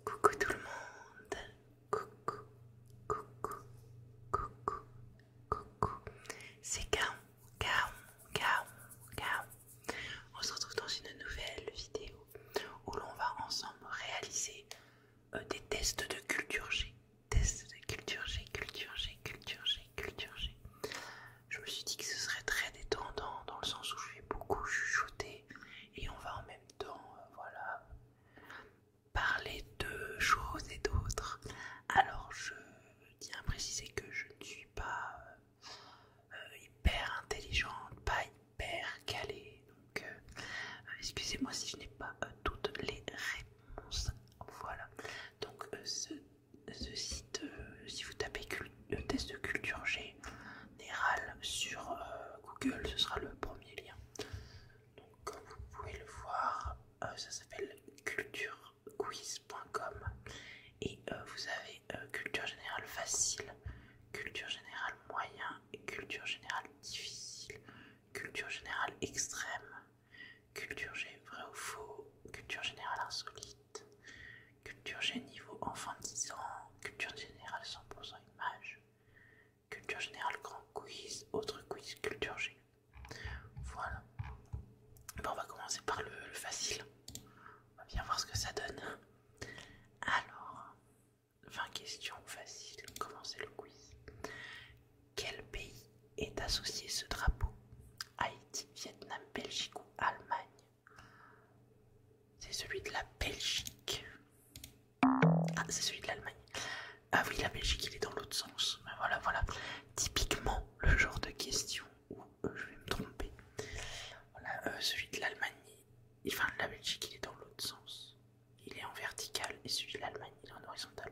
Coucou tout le monde. Coucou, coucou, coucou, coucou. C'est Gaon, Gaon, Gaon, Gaon. On se retrouve dans une nouvelle vidéo où l'on va ensemble réaliser des tests de culture G. Tests de culture G, culture G, culture G, culture G. Je me suis dit que ce serait très détendant dans le sens où je vais beaucoup chuchoter et on va en même temps, voilà, parler de choses et d'autres. Alors je tiens à préciser que je ne suis pas hyper intelligente, pas hyper calée, donc excusez-moi si je n'ai pas toutes les réponses. Voilà, donc ce site, si vous tapez test de culture générale sur Google, ce sera le premier lien. Donc comme vous pouvez le voir, ça s'appelle culturequiz.com et vous avez culture générale facile, culture générale moyen et culture générale difficile, culture générale extrême, culture G vrai ou faux, culture générale insolite, culture G niveau enfant de 10 ans, culture générale 100% image, culture générale grand quiz, autre quiz, culture G. Voilà. Bon, on va commencer par le facile. On va bien voir ce que ça donne. Alors, 20 questions faciles. Commencez le quiz. Quel pays est associé ce drapeau? Haïti, Vietnam, Belgique ou Allemagne? C'est celui de la Belgique. Ah, c'est celui de l'Allemagne. Ah oui, la Belgique, il est dans l'autre sens. Mais voilà, voilà. Typiquement, le genre de question où je vais me tromper. Voilà, celui de l'Allemagne, enfin la Belgique, il est dans l'autre sens. Il est en vertical et celui de l'Allemagne, il est en horizontal.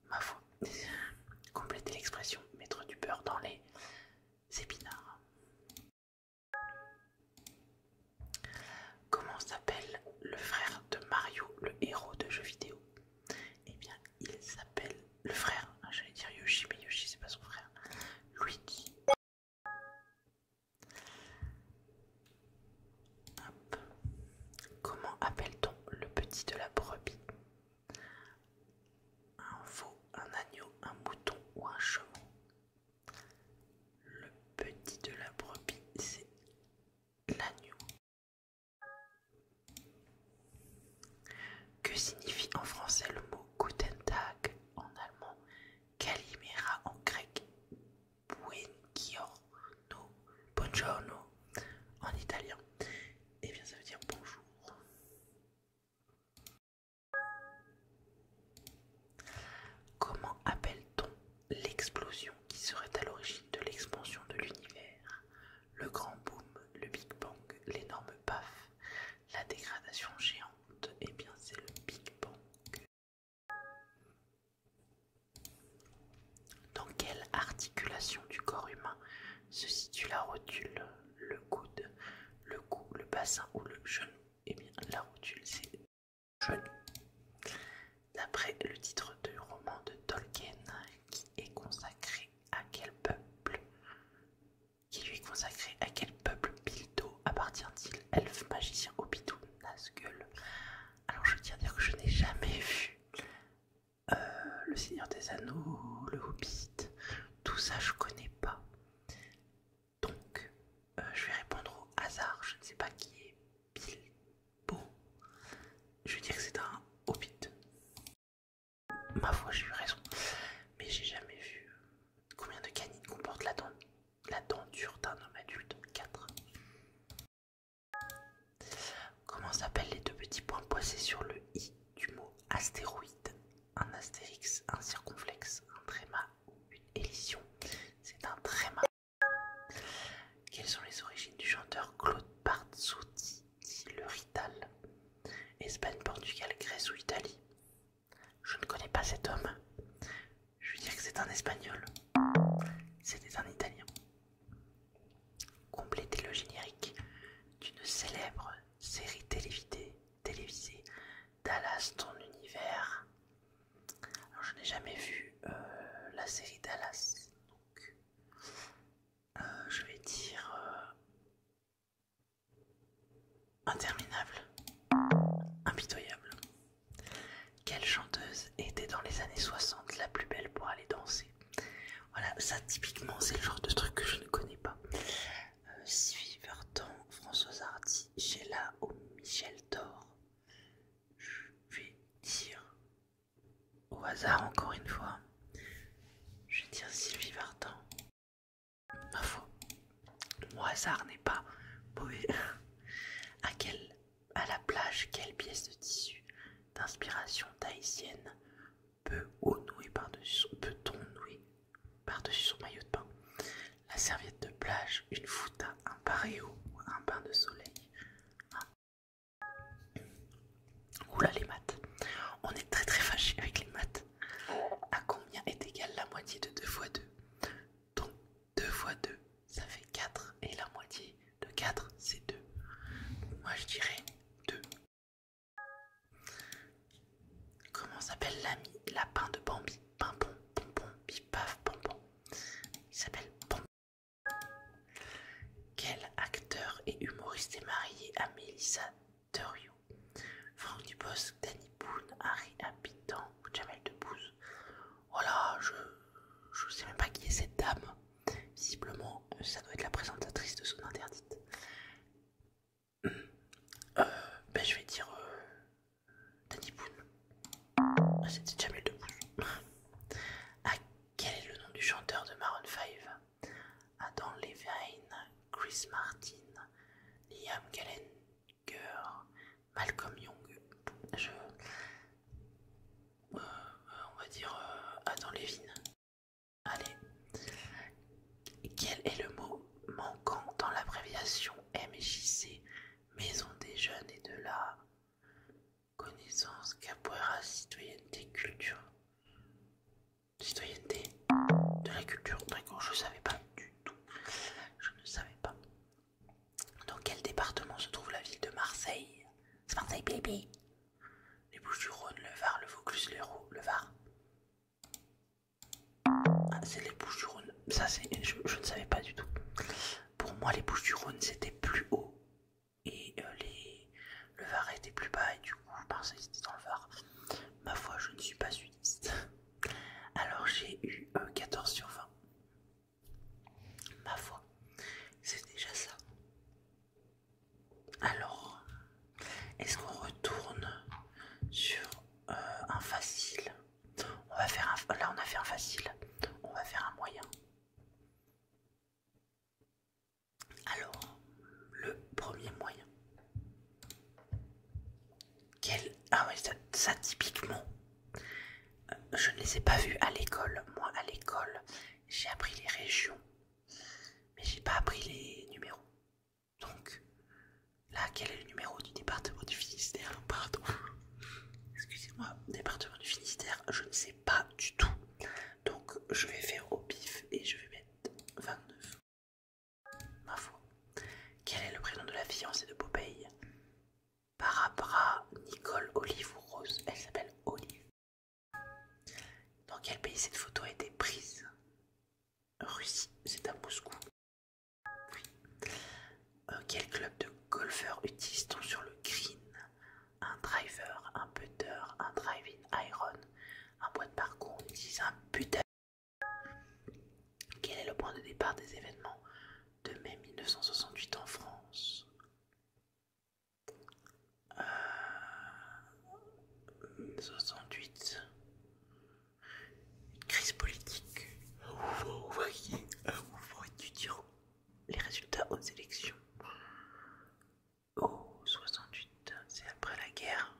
Ma foi. Compléter l'expression, mettre du beurre dans les épinards. Comment s'appelle le frère de Mario, le héros de jeux vidéo? Eh bien, il s'appelle le frère, j'allais dire Yoshi, mais Yoshi c'est pas son frère, Luigi. Hop. Comment appelle-t-on le petit de la brebis? Un veau, un agneau, un mouton ou un cheval? Le petit de la brebis, c'est l'agneau. Que signifie en français le mot Guten Tag en allemand, Calimera en grec, Buongiorno, Buongiorno en italien? Eh bien ça veut dire bonjour. Comment appelle-t-on l'explosion qui serait à l'origine de l'expansion de l'univers? Le grand boom, le Big Bang, l'énorme paf, la dégradation géante? Eh bien c'est le Big Bang. Dans quelle articulation du corps humain se situe la rotule? Le coude, le cou, le bassin ou le genou? Eh bien la rotule c'est le genou. D'après le titre du roman de Tolkien, qui est consacré à quel peuple? Qui lui est consacré à quel peuple Bilbo appartient-il? Elfe, magicien, hobbit ou Nazgûl? Alors je tiens à dire que je n'ai jamais vu le Seigneur des Anneaux, le Hobbit, tout ça je connais pas. Donc je vais répondre au hasard, je ne sais pas qui est Bilbo. Je vais dire que c'est un Hobbit. Ma foi, j'ai eu raison. Mais j'ai jamais vu combien de canines comporte la denture d'un homme adulte? 4. Comment s'appellent les deux petits points posés sur le i du mot astéroïde? Un astérix, un circonflexe, un tréma ou une élision? C'est un tréma. Quelles sont les origines du chanteur Claude Barzotti, dit le Rital? Espagne, Portugal, Grèce ou Italie? Je ne connais pas cet homme. Je veux dire que c'est un espagnol. C'était un italien. Complétez le générique d'une célèbre série télévisée, Dallas, ton univers. Alors je n'ai jamais vu la série Dallas, donc je vais dire interminable, impitoyable. Quel ça typiquement c'est le genre de truc que je ne connais pas. Sylvie Vartan, Françoise Hardy, Sheila ou Michel Thor. Je vais dire au hasard encore une fois. Je vais dire Sylvie Vartan. Ma foi, mon hasard n'est pas mauvais. À la plage, quelle pièce de tissu d'inspiration tahitienne peut-on nouer par-dessus son maillot de bain? La serviette de plage, une fouta, un paréo ou un bain de soleil. Oula les maths. On est très très fâchés avec les maths. À combien est égale la moitié de 2 fois 2? Donc 2 fois 2, ça fait 4. Et la moitié de 4, c'est 2. Moi je dirais 2. Comment s'appelle l'ami lapin de Bambi? Pimpon, pompon, pif-paf, pompon. Il s'appelle Pompon. Quel acteur et humoriste est marié à Mélissa Theriot? Franck Dubosc, Danny Boone, Harry Habitant ou Jamel Debbouze? Voilà, je sais même pas qui est cette dame. Visiblement, ça doit être la présentatrice de Zone Interdite. Je vais dire Danny Boone. C'était Jamel Debbouze. Quel est le nom du chanteur de Maroon 5? Adam Levine, Chris Martin, Liam Gallagher, Malcolm Young. On va dire Adam Levine. Allez. Quel est le mot manquant dans l'abréviation MJC, Maison des Jeunes et de la Connaissance, Capoeira, Citoyenneté, Culture? Citoyenneté, de la culture, d'accord, je savais pas du tout. Je ne savais pas. Dans quel département se trouve la ville de Marseille? C'est Marseille, baby. Les Bouches-du-Rhône, le Var, le Vaucluse, l'Hérault, le Var. Ah, c'est les Bouches-du-Rhône. Ça, je ne savais pas du tout. Pour moi, les Bouches-du-Rhône, c'était plus haut. Et le Var était plus bas. Et du coup, Marseille, c'était dans le Var. Ma foi, je ne suis pas sudiste. Alors, j'ai eu 14 sur 20. Ma foi, c'est déjà ça. Alors, est-ce qu'on retourne sur un facile? On va faire là on a fait un facile, on va faire un moyen. Alors, le premier moyen. Ah ouais, ça typiquement, je ne les ai pas vus à l'école. Moi, à l'école, j'ai appris les régions, mais j'ai pas appris les numéros. Donc, là, quel est le numéro du département du Finistère? Pardon. Excusez-moi, département du Finistère, je ne sais pas du tout. Donc, je vais faire au pif et je vais mettre 29. Ma foi. Quel est le prénom de la fiancée de Popeye? Barbara, Nicole, Olive ou Rose? Elle s'appelle Olive. Dans quel pays cette photo a été prise? Russie, c'est à Moscou. Oui. Quel club de golfeurs utilise-t-on sur le green? Un driver, un putter, un drive-in iron, un bois de parcours, on utilise un putter. Quel est le point de départ des événements de mai 1968 en France? 68. Une crise politique. Vous voyez, mouvement étudiant. Les résultats aux élections. Oh, 68, c'est après la guerre.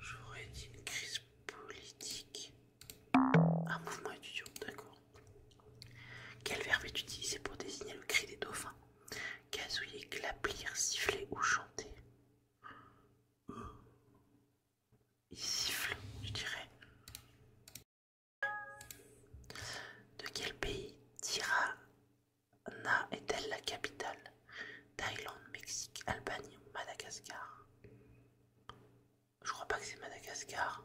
J'aurais dit une crise politique. Un mouvement étudiant, d'accord. Quel verbe est utilisé pour désigner le cri des dauphins? Gazouiller, claplir, siffler ou chanter? Il siffle, je dirais. De quel pays Tirana est-elle la capitale? Thaïlande, Mexique, Albanie ou Madagascar? Je crois pas que c'est Madagascar.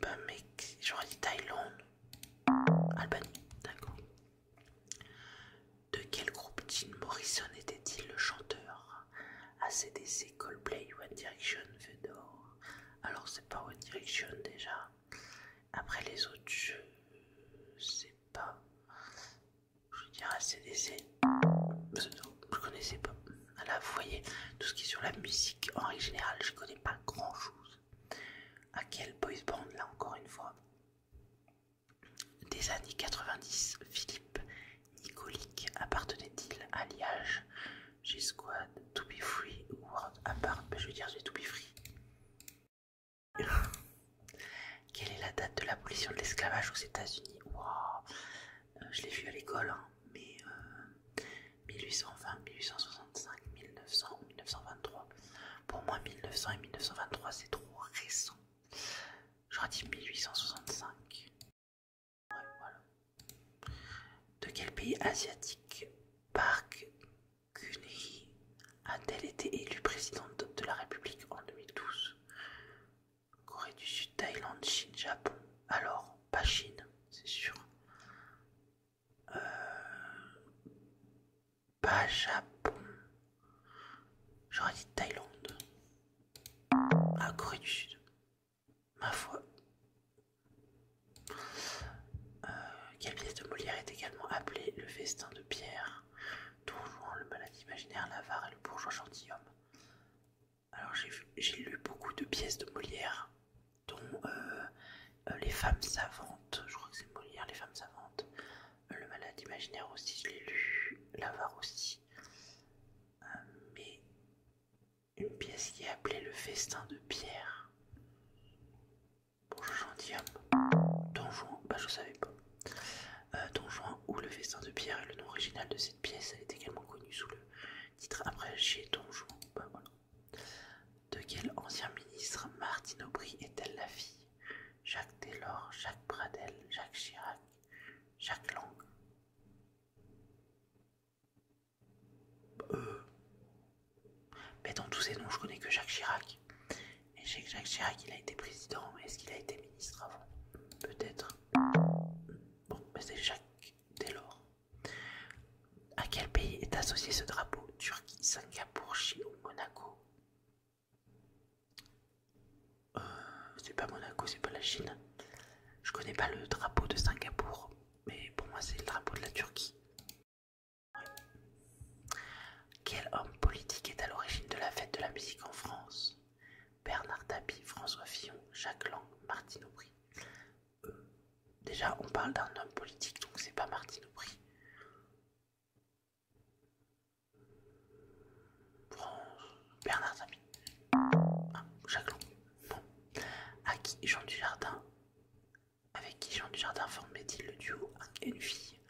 Bah mec, j'aurais dit Thaïlande. Albanie, d'accord. De quel groupe Jim Morrison était-il le chanteur? AZ, AC/DC, Coldplay, One Direction, Fedor. Alors c'est pas One Direction déjà. Après les autres, je sais pas. Je dirais AC/DC. Je connaissais pas. Là, vous voyez, tout ce qui est sur la musique, en règle générale, je connais pas grand chose. À quel boys band, là encore une fois? Des années 90, Philippe Nicolic appartenait-il à Liage, G-Squad, To Be Free ou World Apart? Je veux dire, j'ai To Be Free. Quelle est la date de l'abolition de l'esclavage aux États-Unis? Wow. Je l'ai vu à l'école, hein, mais 1820, 1865, 1900 ou 1923. Pour moi, 1900 et 1923, c'est trop récent. J'aurais dit 1865. Ouais, voilà. De quel pays asiatique Park Geun-hye a-t-elle été élue présidente de la République en 2012? Corée du Sud, Thaïlande, Chine, Japon. Alors, pas Chine, c'est sûr. Pas Japon. J'aurais dit Thaïlande. Ah, Corée du Sud. Ma foi. Quelle pièce de Molière est également appelée Le Festin de Pierre, Don Juan, le malade imaginaire, l'avare et le bourgeois gentilhomme? Alors j'ai lu beaucoup de pièces de Molière, dont Les femmes savantes, je crois que c'est Molière, Les femmes savantes, le malade imaginaire aussi, je l'ai lu, l'avare aussi, mais une pièce qui est appelée Le Festin de Pierre, bourgeois gentilhomme, Don Juan, bah je savais pas. Don Juan ou Le Festin de Pierre est le nom original de cette pièce. Elle est également connue sous le titre abrégé Don Juan. Bah, voilà. De quel ancien ministre Martine Aubry est-elle la fille? Jacques Delors, Jacques Pradel, Jacques Chirac, Jacques Lang. Mais dans tous ces noms, je connais que Jacques Chirac. Et je sais que Jacques Chirac, il a été président, mais est-ce qu'il a été ministre avant? Peut-être. Bon, mais c'est Jacques Delors. À quel pays est associé ce drapeau? Turquie, Singapour, Chine ou Monaco? C'est pas Monaco, c'est pas la Chine. Je connais pas le drapeau de Singapour, mais pour moi c'est le drapeau de la Turquie. Ouais. Quel homme politique est à l'origine de la fête de la musique en France? Bernard Tapie, François Fillon, Jacques Lang, Martine Aubry. Déjà, on parle d'un homme politique, donc c'est pas Martine Aubry. Bernard Tapie. Ah, Jacques Lang. Non. À qui Jean Dujardin? Avec qui Jean Dujardin formait-il le duo une fille?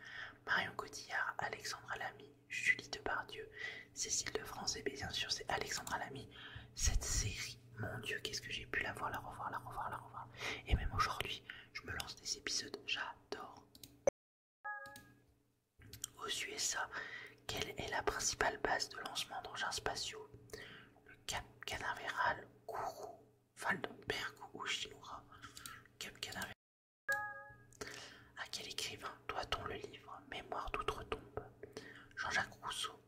Marion Cotillard, Alexandra Lamy, Julie Depardieu, Cécile de France, et bien sûr c'est Alexandra Lamy. Cette série, mon Dieu, qu'est-ce que j'ai pu la voir, la revoir, la revoir, la revoir. Et même aujourd'hui, je me lance des épisodes, j'adore. Aux USA, quelle est la principale base de lancement d'engins spatiaux? Le Cap Canaveral, Kourou, Falkenberg ou Shinoura? Cap Canaveral. À quel écrivain doit-on le livre Mémoire d'outre-tombe? Jean-Jacques Rousseau,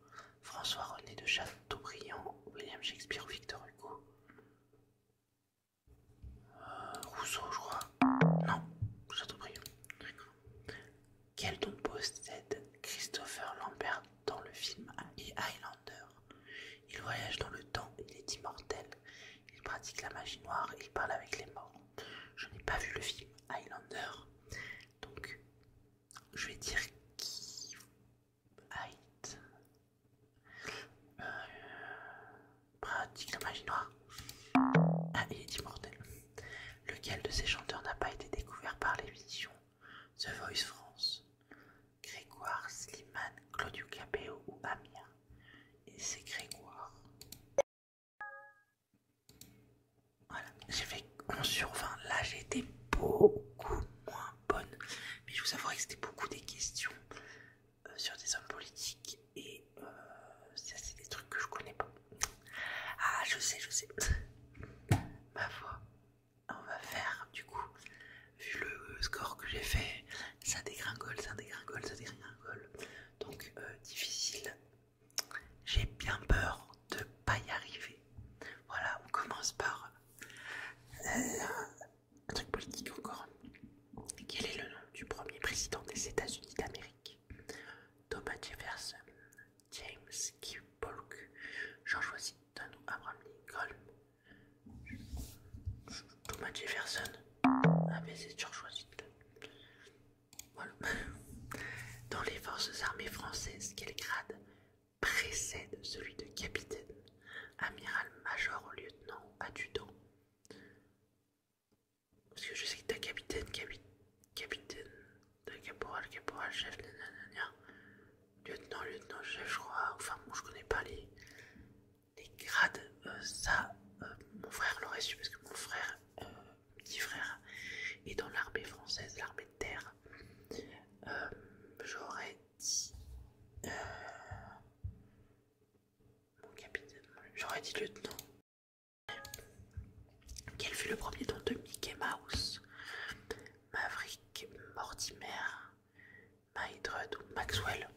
François-René de Chateaubriand, William Shakespeare ou Victor Hugo? Rousseau, je crois. Non, Chateaubriand. Quel don possède Christopher Lambert dans le film Highlander? Il voyage dans le temps, il est immortel, il pratique la magie noire, il parle avec les morts. Je n'ai pas vu le film Highlander, donc je vais dire qui pratique la magie noire. Ah, il est immortel. Lequel de ces chanteurs n'a pas été découvert par l'émission The Voice France? Grégoire, Slimane, Claudio Capéo ou Amir? Et c'est Grégoire. Voilà, j'ai fait 11 sur 20. Là, j'ai été beaucoup moins bonne. Mais je vous avouerai que c'était beaucoup des questions sur des hommes politiques. Et ça, c'est des trucs que je connais pas. Ah, je sais. Ma foi. On va faire, du coup, vu le score que j'ai fait, ça dégringole. Donc, difficile. J'ai bien peur de pas y arriver. lieutenant-chef, je crois. Enfin, bon, je connais pas les grades. Ça, mon frère l'aurait su parce que mon frère, mon petit frère, est dans l'armée française, l'armée de terre. J'aurais dit mon capitaine, j'aurais dit lieutenant. Quel fut le premier nom de Mickey Mouse? Maverick, Mortimer, Mildred ou Maxwell?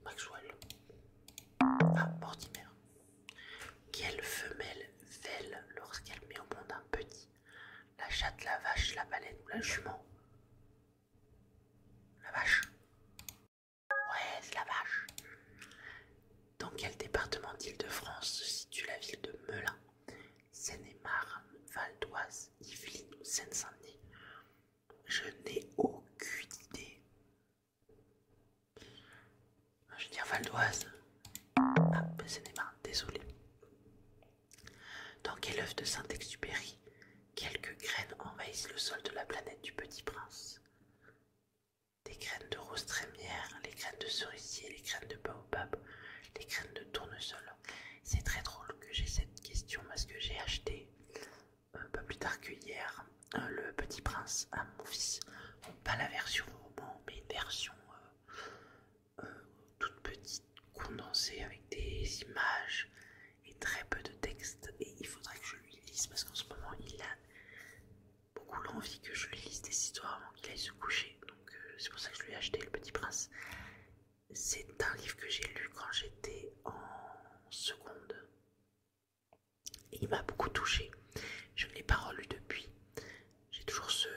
Maxwell. Ah, Mortimer. Quelle femelle vèle lorsqu'elle met au monde un petit? La chatte, la vache, la baleine ou la jument? La vache. Ouais, c'est la vache. Dans quel département d'Île-de-France se situe la ville de Melun? Seine-et-Marne, Val d'Oise, Yvelines ou Seine-Saint-Denis? Je n'ai aucune idée. Je vais dire Val d'Oise. Ah, Seine-et-Marne, désolé. Dans quel œuvre de Saint-Exupéry quelques graines envahissent le sol de la planète du Petit Prince? Des graines de rose trémière, les graines de cerisier, les graines de baobab, les graines de tournesol. C'est très drôle que j'ai cette question parce que j'ai acheté, pas plus tard que hier, le Petit Prince à mon fils. Bon, pas la version roman, mais une version toute petite, condensée avec des images et très peu de texte. Et il faudrait que je lui lise parce qu'en ce moment il a beaucoup l'envie que je lui lise des histoires avant qu'il aille se coucher. Donc c'est pour ça que je lui ai acheté le Petit Prince. C'est un livre que j'ai lu quand j'étais en seconde. Et il m'a beaucoup touché. Je ne l'ai pas relu depuis. J'ai toujours ce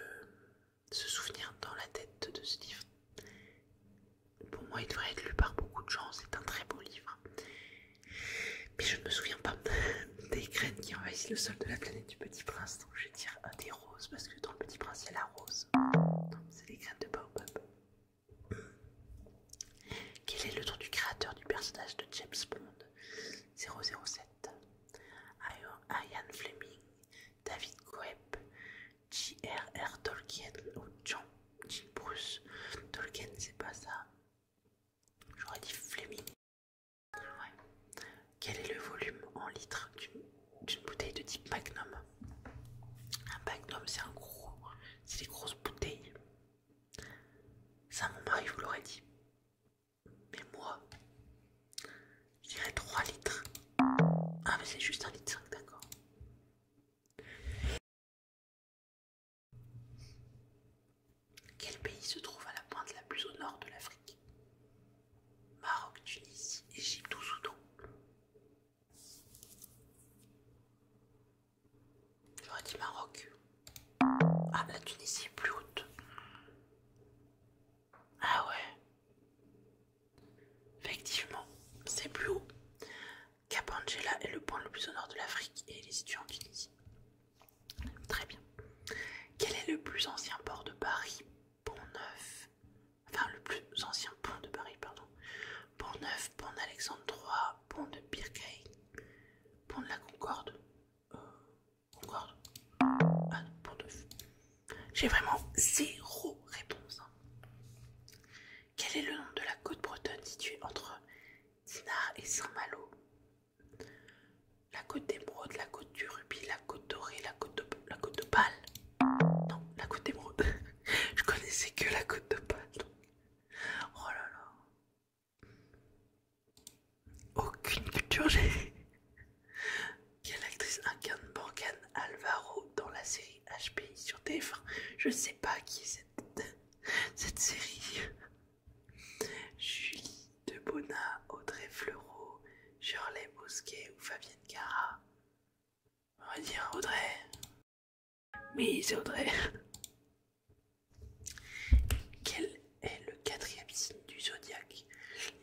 souvenir dans la tête de ce livre. Pour moi, il devrait être lu par beaucoup de gens. C'est un très beau livre. Mais je ne me souviens pas des graines qui envahissent le sol de la planète du Petit Prince. Donc je vais dire des roses parce que dans le Petit Prince, il y a la rose. C'est les graines de baobab. Quel est le nom du créateur du personnage de James Bond 007? Ian Fleming, David Coeb, J.R.R. Tolkien ou Jean Bruce. Tolkien, c'est pas ça. J'aurais dit Fleming. Ouais. Quel est le volume en litres d'une bouteille de type Magnum? Un Magnum, c'est des grosses bouteilles. Ça, mon mari vous l'aurait dit. Mais moi, je dirais 3 litres. Ah, mais c'est juste 1,5 litre, d'accord. Quel pays se trouve à la pointe la plus au nord de l'Afrique? Maroc, Tunisie, Égypte ou Soudan? J'aurais dit Maroc. Ah, la Tunisie est plus haute. Ah ouais. Effectivement, c'est plus haut. Cap Angela est le point le plus au nord de l'Afrique et il est situé en Tunisie. Très bien. Quel est le plus ancien port de Paris? Pont-Neuf. Enfin, le plus ancien pont de Paris, pardon. Pont-Neuf, pont d'Alexandre III, pont de Birkheim, pont de la Concorde. Concorde. Ah, Pont-Neuf. J'ai vraiment 0 réponse. Quel est le nom de la côte bretonne située entre Dinard et Saint-Malo? La côte d'émeraude, la côte du rubis, la côte dorée, la côte d'opale. Non, la côte d'émeraude. Je connaissais que la côte d'opale. Oh là là. Aucune culture j'ai. Quelle actrice incarne Morgane Alvaro dans la série HPI sur TF1? Je sais pas qui est cette série. Julie Debona, Audrey Fleurot, Shirley Bosquet ou Fabienne Cara? On va dire Audrey. Oui, c'est Audrey. Quel est le 4e signe du zodiaque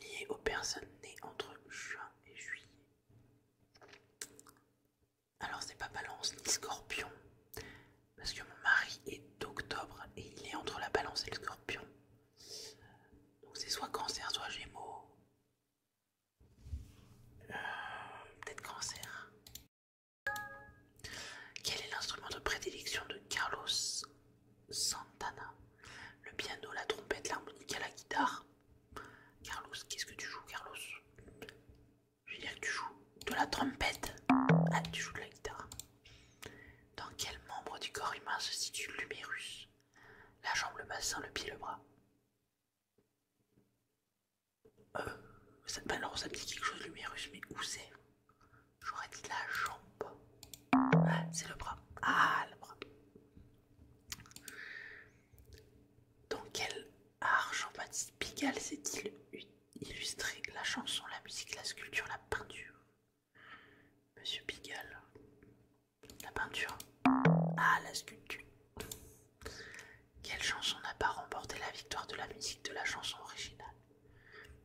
lié aux personnes nées entre juin et juillet? Alors c'est pas Balance ni Scorpion, parce que mon mari est d'octobre et il est entre la Balance et le Scorpion. Donc c'est soit Cancer, soit Gémeaux. Peut-être Cancer. Quel est l'instrument de prédilection de Carlos Santana? Le piano, la trompette, l'harmonica, la guitare. Carlos, qu'est-ce que tu joues, Carlos? de la trompette. Ah, tu joues de la guitare. Dans quel membre du corps humain se situe l'humérus? La jambe, le bassin, le pied, le bras. Alors ça me dit quelque chose l'humérus, mais où c'est? J'aurais dit la jambe. Ah, c'est le bras. Ah, le bras. Dans quel art Jean-Baptiste Pigalle s'est-il illustré? La chanson, la musique, la sculpture, la peinture. Monsieur Pigalle. La peinture. Ah, la sculpture. Quelle chanson n'a pas remporté la victoire de la musique de la chanson originale?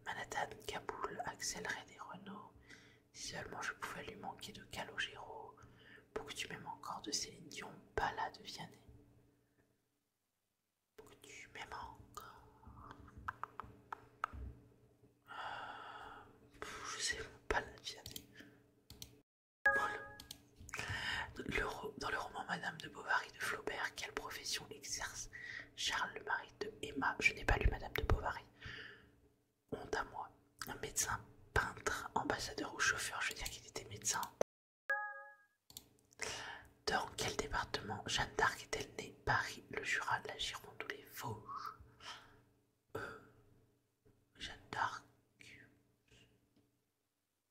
Manhattan, Kaboul, Axel Red et Renaud. Si seulement je pouvais lui manquer de Calogero. Pour que tu m'aimes encore de Céline Dion, Bala de Vianney. Pour que tu m'aimes encore. Je sais pas la Vianney. Voilà. Dans le roman Madame de Bovary de Flaubert, quelle profession exerce Charles, le mari de Emma? Je n'ai pas lu Madame de Bovary. Honte à moi. Un médecin, peintre, ambassadeur ou chauffeur, je veux dire qu'il était médecin. Dans quel département Jeanne d'Arc est-elle née? Paris, le Jura, la Gironde ou les Vosges? Jeanne d'Arc.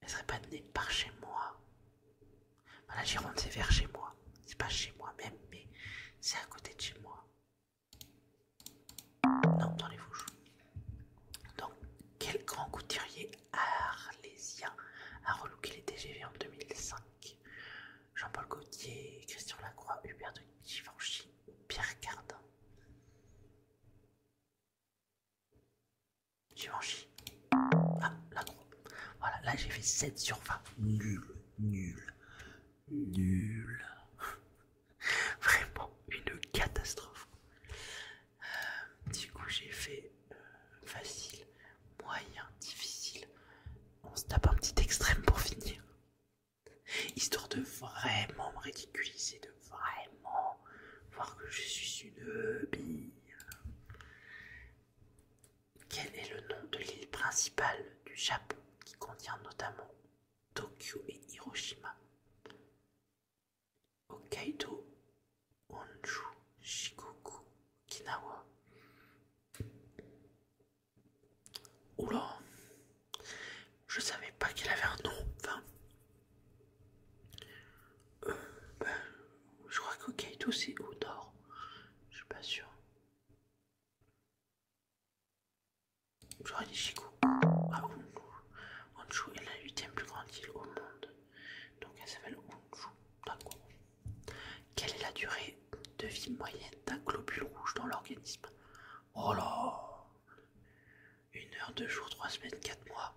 Elle serait pas née par chez moi. La Gironde, c'est vers chez moi. C'est pas chez moi même, mais c'est à côté de chez moi. Non, dans les Vosges. Donc, quel grand couturier arlésien a relooké les TGV en 2005? Jean-Paul Gaultier, Christian Lacroix, Hubert de Givenchy ou Pierre Cardin? Givenchy. Ah, Lacroix. Voilà, là j'ai fait 7 sur 20. Nul, nul, nul. Vraiment une catastrophe. Du coup j'ai fait facile, moyen, difficile. On se tape un petit extrême pour finir. Histoire de vraiment me ridiculiser, de vraiment voir que je suis une bille. Quel est le nom de l'île principale du Japon qui contient notamment Tokyo et Hiroshima? Hokkaido, Honshu, Shikoku, Okinawa. Oula, je savais pas qu'elle avait un nom. Enfin, je crois qu'Hokkaido c'est au nord. Je suis pas sûr. J'aurais dit Shikoku. Ah, Honshu est la 8e plus grande île au monde. Donc elle s'appelle Honshu. D'accord. Quelle est la durée de vie moyenne d'un globule rouge dans l'organisme? Oh là, 1 heure, 2 jours, 3 semaines, 4 mois.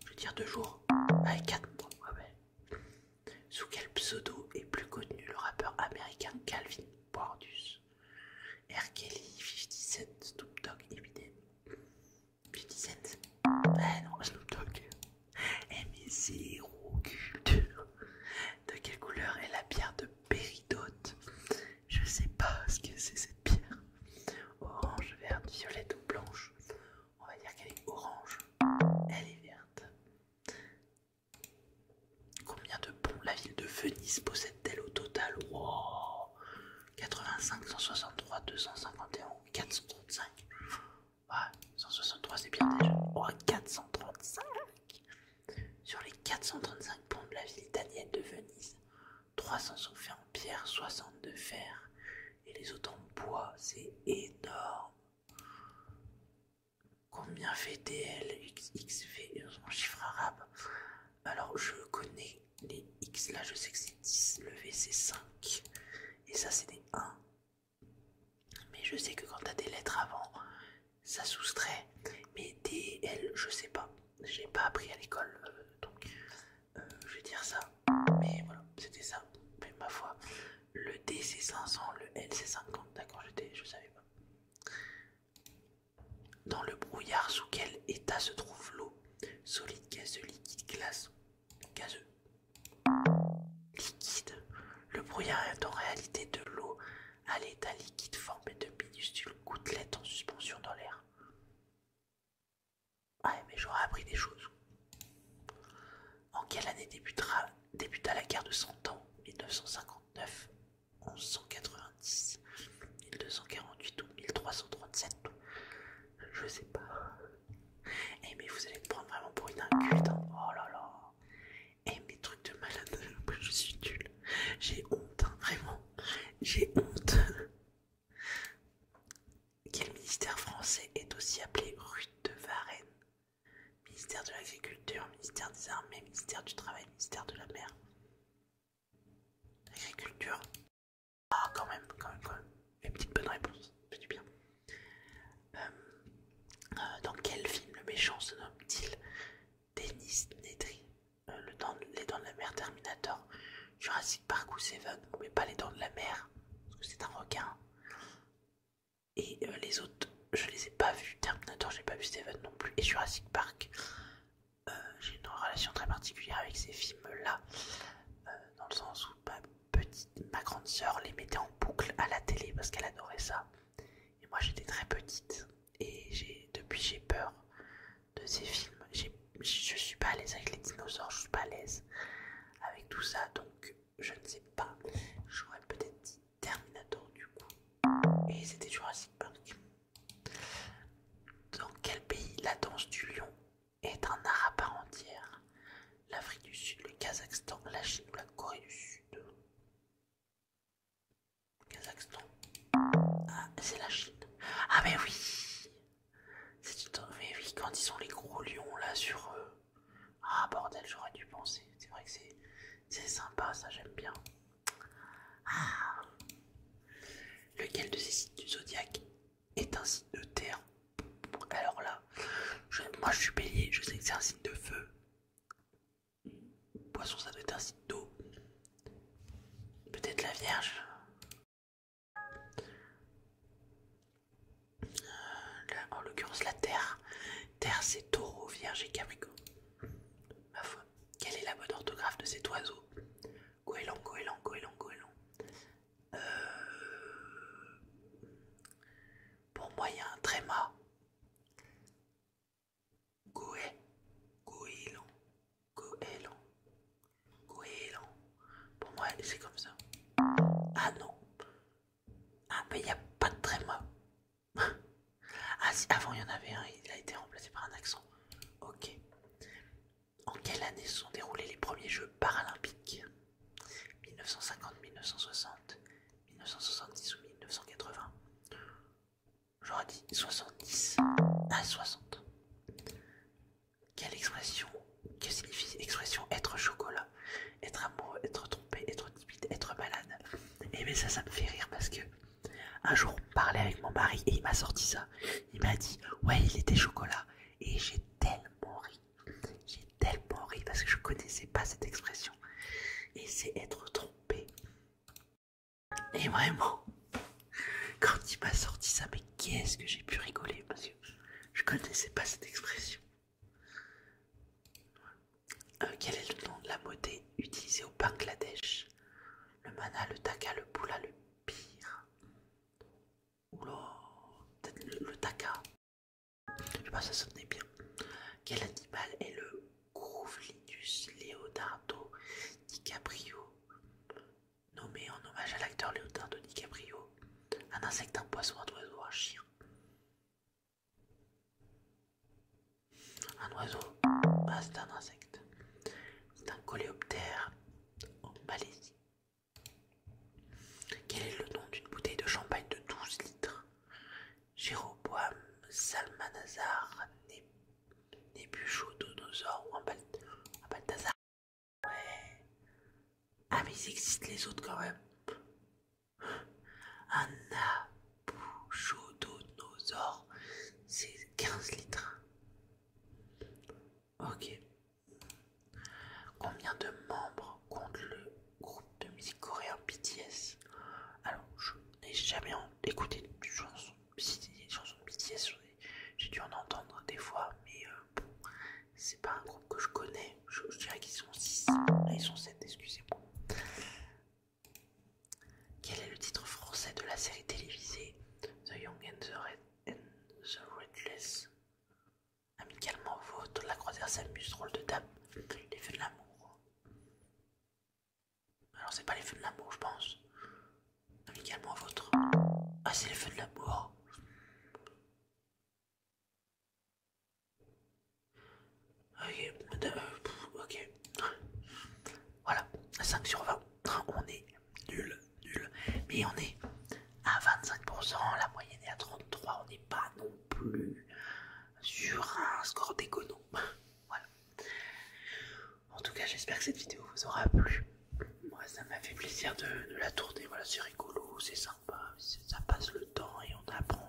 Je veux dire 2 jours. Allez, 4 mois. Ouais. Sous quel pseudo est plus connu le rappeur américain Calvin Bordus? R. Kelly, 50 Cent, Snoop Dogg, Eminem. 50 Cent. Ah non, Snoop Dogg. Eh mais zéro culture. De quelle couleur est la pierre de péridote? Je sais pas ce que c'est cette pierre. Orange, verte, violette ou blanche? On va dire qu'elle est orange. Elle est verte. Combien de ponts la ville de Venise possède-t-elle au total? Wow. 85, 163, 251, 435. Ouais, 163 c'est bien déjà. Oh, 435. Sur les 435 ponts de la ville italienne de Venise, 300 sont faits en pierre, 60 de fer. Et les autres en bois, c'est énorme. Combien fait DL, XV en chiffre arabe? Alors je connais les X là, je sais que c'est 10, le V c'est 5. Et ça c'est des 1. Mais je sais que quand t'as des lettres avant, ça soustrait. Mais DL, je sais pas. J'ai pas appris à l'école, donc je vais dire ça. Mais voilà, c'était ça. Mais ma foi, le D c'est 500, le L c'est 50. D'accord, je savais pas. Dans le brouillard, sous quel état se trouve l'eau? Solide, gazeux, liquide, glace, gazeux. Liquide. Le brouillard est en réalité de l'eau à l'état liquide formé de minuscules gouttelettes en suspension dans l'air. Ah mais j'aurais appris des choses. En En quelle année débuta la guerre de 100 ans? 1959, 1190, 1248 ou 1337? Je sais pas. Eh mais vous allez me prendre vraiment pour une inculte, hein. Oh là là. Eh mes trucs de malade, je suis nul. J'ai honte, hein, vraiment. J'ai honte. Quel ministère français est aussi appelé rue de Varennes? Ministère de l'Agriculture, ministère des Armées, ministère du Travail, ministère de la Mer. Agriculture. Ah quand même, quand même. Une petite bonne réponse, c'est du bien. Dans quel film le méchant se nomme-t-il Dennis Nedry? Les Dents de la Mer, Terminator, Jurassic Park ou Seven, mais pas les Dents de la Mer, parce que c'est un requin. Et les autres, je les ai pas vus. Terminator, j'ai pas vu. Seven non plus. Et Jurassic Park, j'ai une relation très particulière avec ces films-là, dans le sens où ma grande sœur les mettait en boucle à la télé parce qu'elle adorait ça. Et moi j'étais très petite et depuis j'ai peur de ces films. Je suis pas à l'aise avec les dinosaures, je suis pas à l'aise avec tout ça, donc je ne sais pas. J'aurais peut-être dit Terminator du coup. Et c'était Jurassic Park. Dans quel pays la danse du lion est un art à part entière? L'Afrique du Sud, le Kazakhstan, la Chine ou la Corée du Sud? Kazakhstan. Ah, c'est la Chine. Ah mais oui. Mais oui, quand ils ont les gros lions là sur eux. Ah bordel, j'aurais dû penser. C'est vrai que c'est sympa, ça j'aime bien. Ah. Lequel de ces signes du zodiaque est un signe de terre? Alors là, moi je suis bélier, je sais que c'est un signe de feu. Poisson, ça doit être un signe d'eau. Peut-être la Vierge. Là, en l'occurrence la Terre. Terre c'est Taureau, Vierge et Capricorne. Ma foi. Quelle est la bonne orthographe de cet oiseau? Goéland, goéland, goéland, goéland. Pour moi il y a un tréma. Goéland, goéland, goéland. Pour moi c'est comme ça. Ah non. Ah mais il n'y a pas de tréma. Ah si, avant il y en avait un, il a été remplacé par un accent. Ok. En quelle année se sont déroulés les premiers Jeux paralympiques? 1950, 1960, 1970 ou 1980? J'aurais dit 70. Ah, 60. Que signifie l'expression être chocolat? Être amoureux, être trompé, être timide, être malade? Et mais ça me fait rire parce que un jour on parlait avec mon mari et il m'a sorti ça. Il m'a dit ouais il était chocolat. Et j'ai tellement ri parce que je connaissais pas cette expression. Et c'est être trompé. Et vraiment, quand il m'a sorti ça, mais qu'est-ce que j'ai pu rigoler parce que je connaissais pas cette expression. Quel est le nom de la modée utilisée au Bangladesh? Le mana, le taka, le poula, le pire. Oula, peut-être le taka. Je sais pas, ça sonnait bien. Quel animal est le Grouvlinus Leonardo DiCaprio? Nommé en hommage à l'acteur Leonardo DiCaprio. Un insecte, un poisson, un oiseau, un chien. Un oiseau. Ah, c'est un insecte. C'est un coléoptère en Malaisie. Quel est le nom d'une bouteille de champagne de 12 litres? Jéroboam, Salmanazar, Nébuchodonosor ou un Balthazar? Ouais. Ah mais ils existent les autres quand même. Un Nabuchodonosor, c'est 15 litres. Ok. Combien de membres compte le groupe de musique coréen BTS? Alors, je n'ai jamais écouté de chansons. Si des chansons de BTS, j'ai dû en entendre des fois, mais bon, c'est pas un groupe que je connais. Je dirais qu'ils sont 6. Là, ils sont 7, excusez-moi. Quel est le titre français de la série télévisée The Young and the Restless? Amicalement vôtre, la croisière s'amuse, drôle de dame, les feux de l'amour, c'est pas les feux de l'amour, je pense. Amicalement vôtre. Ah, c'est les feux de l'amour. Ok, ok. Voilà, 5 sur 20. On est nul, nul. Mais on est à 25%, la moyenne est à 33. On n'est pas non plus sur un score d'écono. Voilà. En tout cas, j'espère que cette vidéo vous aura plu. Moi, ça m'a fait plaisir de la tourner. Voilà, c'est rigolo, c'est sympa, ça passe le temps et on apprend